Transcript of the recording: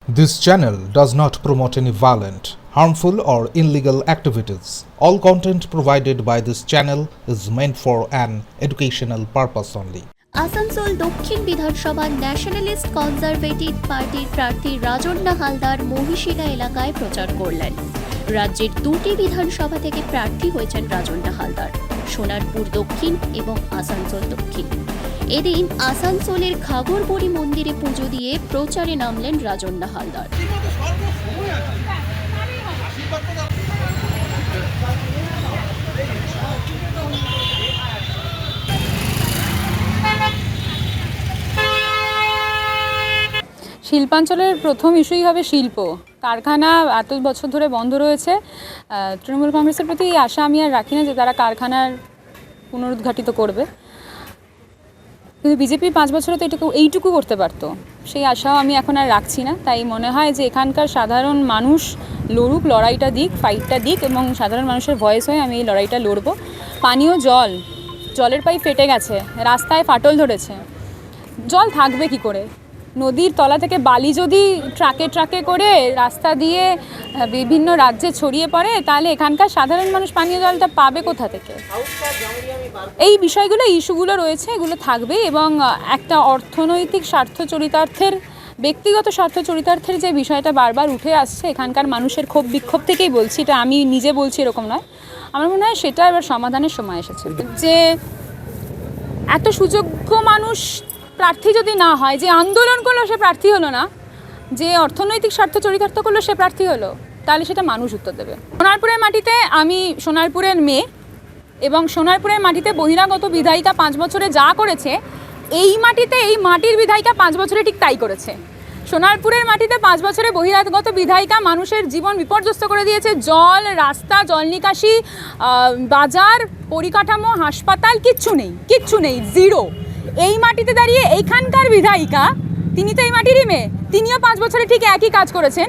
This channel does not promote any violent, harmful, or illegal activities. All content provided by this channel is meant for an educational purpose only. Asansol দক্ষিণ বিধানসভা nationalist conservative পার্টির প্রার্থী রাজন্না হালদার মহিশিলা এলাকায় প্রচার করলেন। রাজ্যের দুটি বিধানসভা থেকে প্রার্থী হয়েছেন রাজন্না হালদার, সোনারপুর দক্ষিণ এবং আসানসোল দক্ষিণ। এদিন আসানসোলের ঘাগরবড়ি মন্দিরে পুজো দিয়ে প্রচারে নামলেন রাজন্না হালদার। শিল্পাঞ্চলের প্রথম ইস্যুই হবে শিল্প। কারখানা এত বছর ধরে বন্ধ রয়েছে। তৃণমূল কংগ্রেসের প্রতি এই আশা আমি আর রাখি না যে তারা কারখানার পুনরুদ্ঘাটিত করবে, কিন্তু বিজেপি 5 বছরে তো এইটুকু করতে পারতো, সেই আশাও আমি এখন আর রাখছি না। তাই মনে হয় যে এখানকার সাধারণ মানুষ লড়ুক, লড়াইটা দিক, ফাইটটা দিক, এবং সাধারণ মানুষের ভয়েস হয়ে আমি এই লড়াইটা লড়বো। পানীয় জলের পাইপ ফেটে গেছে, রাস্তায় ফাটল ধরেছে, জল থাকবে কি করে? নদীর তলা থেকে বালি যদি ট্রাকে করে রাস্তা দিয়ে বিভিন্ন রাজ্যে ছড়িয়ে পড়ে, তাহলে এখানকার সাধারণ মানুষ পানীয় জলটা পাবে কোথা থেকে? এই বিষয়গুলো, ইস্যুগুলো রয়েছে, এগুলো থাকবে। এবং একটা অর্থনৈতিক স্বার্থ চরিতার্থের, ব্যক্তিগত স্বার্থ চরিতার্থের যে বিষয়টা বারবার উঠে আসছে এখানকার মানুষের ক্ষোভ বিক্ষোভ থেকেই বলছি, এটা আমি নিজে বলছি এরকম নয়, আমার মনে হয় সেটা এবার সমাধানের সময় এসেছে। যে এত সুযোগ্য মানুষ প্রার্থী যদি না হয়, যে আন্দোলন করলো সে প্রার্থী হলো না, যে অর্থনৈতিক স্বার্থ চরিতার্থ করলো সে প্রার্থী হলো, তাহলে সেটা মানুষ উত্তর দেবে। সোনারপুরের মাটিতে, আমি সোনারপুরের মেয়ে, এবং সোনারপুরের মাটিতে বহিরাগত বিধায়িকা 5 বছরে যা করেছে, এই মাটিতে এই মাটির বিধায়িকা 5 বছরে ঠিক তাই করেছে। সোনারপুরের মাটিতে 5 বছরে বহিরাগত বিধায়িকা মানুষের জীবন বিপর্যস্ত করে দিয়েছে। জল, রাস্তা, জল নিকাশি, বাজার, পরিকাঠামো, হাসপাতাল, কিচ্ছু নেই, জিরো। এই মাটিতে দাঁড়িয়ে এইখানকার বিধায়িকা, তিনি তো এই মাটিরই মেয়ে, তিনিও 5 বছরে ঠিক একই কাজ করেছেন।